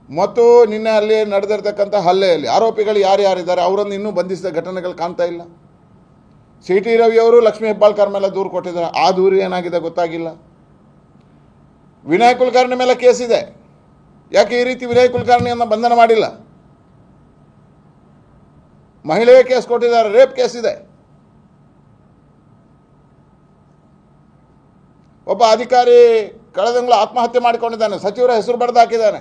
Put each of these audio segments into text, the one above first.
ಮತ್ತು ನಿನ್ನೆ ಅಲ್ಲಿ ನಡೆದಿರ್ತಕ್ಕಂಥ ಹಲ್ಲೆಯಲ್ಲಿ ಆರೋಪಿಗಳು ಯಾರ್ಯಾರಿದ್ದಾರೆ ಅವರನ್ನು ಇನ್ನೂ ಬಂಧಿಸಿದ ಘಟನೆಗಳು ಕಾಣ್ತಾ ಇಲ್ಲ. ಸಿ ಟಿ ರವಿಯವರು ಲಕ್ಷ್ಮೀ ಹೆಬ್ಬಾಳ್ಕರ್ ಮೇಲೆ ದೂರು ಕೊಟ್ಟಿದ್ದಾರೆ. ಆ ದೂರು ಏನಾಗಿದೆ ಗೊತ್ತಾಗಿಲ್ಲ. ವಿನಯ್ ಕುಲಕರ್ಣಿ ಮೇಲೆ ಕೇಸ್ ಇದೆ. ಯಾಕೆ ಈ ರೀತಿ ವಿನಯ್ ಕುಲಕರ್ಣಿಯನ್ನು ಬಂಧನ ಮಾಡಿಲ್ಲ? ಮಹಿಳೆಯ ಕೇಸ್ ಕೊಟ್ಟಿದ್ದಾರೆ, ರೇಪ್ ಕೇಸ್ ಇದೆ. ಒಬ್ಬ ಅಧಿಕಾರಿ ಕಳೆದ ತಿಂಗಳು ಆತ್ಮಹತ್ಯೆ ಮಾಡಿಕೊಂಡಿದ್ದಾನೆ, ಸಚಿವರ ಹೆಸರು ಬರೆದು ಹಾಕಿದ್ದಾನೆ.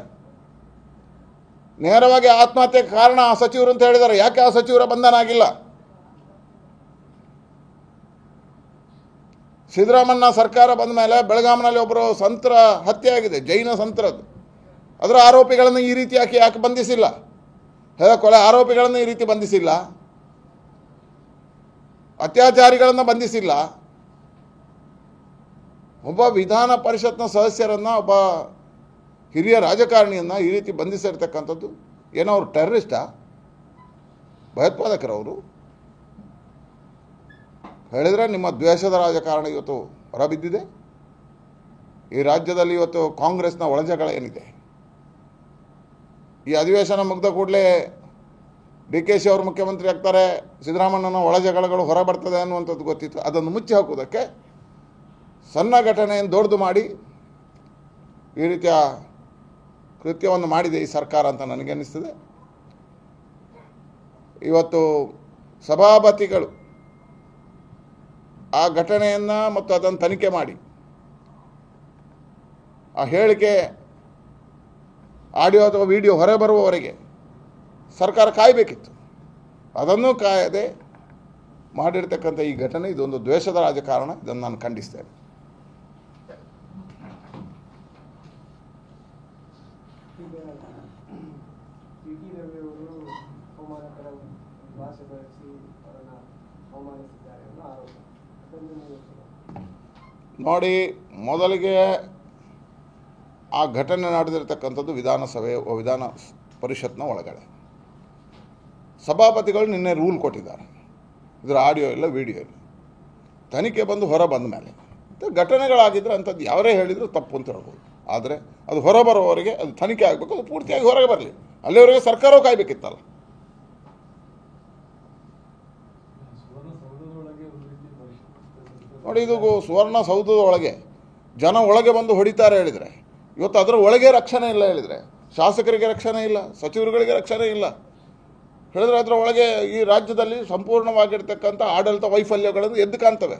ನೇರವಾಗಿ ಆತ್ಮಹತ್ಯೆಗೆ ಕಾರಣ ಆ ಸಚಿವರು ಅಂತ ಹೇಳಿದ್ದಾರೆ. ಯಾಕೆ ಆ ಸಚಿವರ ಬಂಧನ ಆಗಿಲ್ಲ? ಸಿದ್ದರಾಮಯ್ಯ ಸರ್ಕಾರ ಬಂದ ಮೇಲೆ ಬೆಳಗಾಂನಲ್ಲಿ ಒಬ್ಬರು ಸಂತರ ಹತ್ಯೆ ಆಗಿದೆ, ಜೈನ ಸಂತರದ್ದು. ಅದರ ಆರೋಪಿಗಳನ್ನು ಈ ರೀತಿ ಯಾಕೆ ಬಂಧಿಸಿಲ್ಲ? ಕೊಲೆ ಆರೋಪಿಗಳನ್ನು ಈ ರೀತಿ ಬಂಧಿಸಿಲ್ಲ, ಅತ್ಯಾಚಾರಿಗಳನ್ನು ಬಂಧಿಸಿಲ್ಲ. ಒಬ್ಬ ವಿಧಾನ ಪರಿಷತ್ನ ಸದಸ್ಯರನ್ನು, ಒಬ್ಬ ಹಿರಿಯ ರಾಜಕಾರಣಿಯನ್ನು ಈ ರೀತಿ ಬಂಧಿಸಿರ್ತಕ್ಕಂಥದ್ದು ಏನೋ ಅವರು ಟೆರರಿಸ್ಟಾ, ಭಯೋತ್ಪಾದಕರವರು? ಹೇಳಿದರೆ ನಿಮ್ಮ ದ್ವೇಷದ ರಾಜಕಾರಣ ಇವತ್ತು ಹೊರಬಿದ್ದಿದೆ. ಈ ರಾಜ್ಯದಲ್ಲಿ ಇವತ್ತು ಕಾಂಗ್ರೆಸ್ನ ಒಳಜಗಳ ಏನಿದೆ, ಈ ಅಧಿವೇಶನ ಮುಗಿದ ಕೂಡಲೇ ಡಿ ಕೆ ಶಿ ಅವರು ಮುಖ್ಯಮಂತ್ರಿ ಆಗ್ತಾರೆ, ಸಿದ್ದರಾಮಯ್ಯನ ಒಳಜಗಳಗಳು ಹೊರ ಬರ್ತದೆ ಅನ್ನುವಂಥದ್ದು ಗೊತ್ತಿತ್ತು. ಅದನ್ನು ಮುಚ್ಚಿ ಹಾಕುವುದಕ್ಕೆ ಸಣ್ಣ ಘಟನೆಯನ್ನು ದೊಡ್ಡದು ಮಾಡಿ ಈ ರೀತಿಯ ಕೃತ್ಯವನ್ನು ಮಾಡಿದೆ ಈ ಸರ್ಕಾರ ಅಂತ ನನಗೆ ಅನ್ನಿಸ್ತದೆ. ಇವತ್ತು ಸಭಾಪತಿಗಳು ಆ ಘಟನೆಯನ್ನು ಮತ್ತು ಅದನ್ನು ತನಿಖೆ ಮಾಡಿ ಆ ಹೇಳಿಕೆ ಆಡಿಯೋ ಅಥವಾ ವಿಡಿಯೋ ಹೊರ ಬರುವವರೆಗೆ ಸರ್ಕಾರ ಕಾಯಬೇಕಿತ್ತು. ಅದನ್ನು ಕಾಯದೆ ಮಾಡಿರ್ತಕ್ಕಂಥ ಈ ಘಟನೆ ಇದೊಂದು ದ್ವೇಷದ ರಾಜಕಾರಣ. ಇದನ್ನು ನಾನು ಖಂಡಿಸ್ತೇನೆ. ನೋಡಿ, ಮೊದಲಿಗೆ ಆ ಘಟನೆ ನಡೆದಿರ್ತಕ್ಕಂಥದ್ದು ವಿಧಾನ ಪರಿಷತ್ನ ಒಳಗಡೆ. ಸಭಾಪತಿಗಳು ನಿನ್ನೆ ರೂಲ್ ಕೊಟ್ಟಿದ್ದಾರೆ, ಇದರ ಆಡಿಯೋ ಇಲ್ಲ, ವಿಡಿಯೋ ಇಲ್ಲ. ತನಿಖೆ ಬಂದು ಹೊರ ಬಂದ ಮೇಲೆ ಘಟನೆಗಳಾಗಿದ್ದರೆ ಅಂಥದ್ದು ಯಾರೇ ಹೇಳಿದರೂ ತಪ್ಪು ಅಂತ ಹೇಳ್ಬೋದು. ಆದರೆ ಅದು ಹೊರ ಬರೋವರೆಗೆ ಅದು ತನಿಖೆ ಆಗಬೇಕು, ಅದು ಪೂರ್ತಿಯಾಗಿ ಹೊರಗೆ ಬರಲಿ. ಅಲ್ಲಿವರೆಗೆ ಸರ್ಕಾರವು ಕಾಯಬೇಕಿತ್ತಲ್ಲ. ನೋಡಿ, ಇದು ಸುವರ್ಣಸೌಧದ ಒಳಗೆ ಜನ ಒಳಗೆ ಬಂದು ಹೊಡಿತಾರೆ ಹೇಳಿದರೆ, ಇವತ್ತು ಅದರ ಒಳಗೆ ರಕ್ಷಣೆ ಇಲ್ಲ ಹೇಳಿದರೆ, ಶಾಸಕರಿಗೆ ರಕ್ಷಣೆ ಇಲ್ಲ, ಸಚಿವರುಗಳಿಗೆ ರಕ್ಷಣೆ ಇಲ್ಲ ಹೇಳಿದ್ರೆ, ಅದರ ಒಳಗೆ ಈ ರಾಜ್ಯದಲ್ಲಿ ಸಂಪೂರ್ಣವಾಗಿರ್ತಕ್ಕಂಥ ಆಡಳಿತ ವೈಫಲ್ಯಗಳನ್ನು ಎದ್ದು ಕಾಣ್ತವೆ.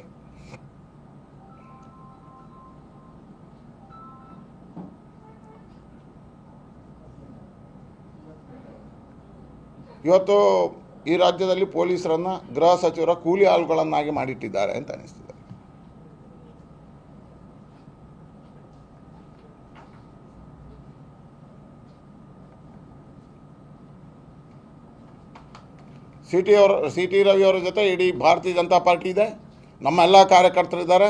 ಇವತ್ತು ಈ ರಾಜ್ಯದಲ್ಲಿ ಪೊಲೀಸರನ್ನು ಗೃಹ ಸಚಿವರ ಕೂಲಿ ಆಳುಗಳನ್ನಾಗಿ ಮಾಡಿಟ್ಟಿದ್ದಾರೆ ಅಂತ ಅನಿಸ್ತದೆ. ಸಿ ಟಿ ರವಿಯವರ ಜೊತೆ ಇಡೀ ಭಾರತೀಯ ಜನತಾ ಪಾರ್ಟಿ ಇದೆ, ನಮ್ಮ ಎಲ್ಲ ಕಾರ್ಯಕರ್ತರಿದ್ದಾರೆ.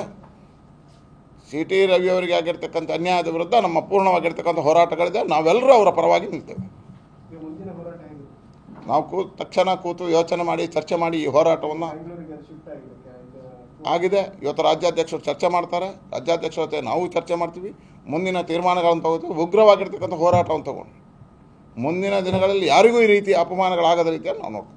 ಸಿ ಟಿ ರವಿಯವರಿಗೆ ಆಗಿರ್ತಕ್ಕಂಥ ಅನ್ಯಾಯದ ವಿರುದ್ಧ ನಮ್ಮ ಪೂರ್ಣವಾಗಿರ್ತಕ್ಕಂಥ ಹೋರಾಟಗಳಿದೆ. ನಾವೆಲ್ಲರೂ ಅವರ ಪರವಾಗಿ ನಿಲ್ತೇವೆ. ನಾವು ತಕ್ಷಣ ಕೂತು ಯೋಚನೆ ಮಾಡಿ ಚರ್ಚೆ ಮಾಡಿ ಈ ಹೋರಾಟವನ್ನು ಆಗಿದೆ. ಇವತ್ತು ರಾಜ್ಯಾಧ್ಯಕ್ಷರು ಚರ್ಚೆ ಮಾಡ್ತಾರೆ, ರಾಜ್ಯಾಧ್ಯಕ್ಷರ ಜೊತೆ ನಾವು ಚರ್ಚೆ ಮಾಡ್ತೀವಿ, ಮುಂದಿನ ತೀರ್ಮಾನಗಳನ್ನು ತಗೋತೀವಿ. ಉಗ್ರವಾಗಿರ್ತಕ್ಕಂಥ ಹೋರಾಟವನ್ನು ತಗೊಂಡು ಮುಂದಿನ ದಿನಗಳಲ್ಲಿ ಯಾರಿಗೂ ಈ ರೀತಿ ಅಪಮಾನಗಳಾಗದ ರೀತಿಯಲ್ಲಿ ನಾವು ನೋಡ್ತೀವಿ.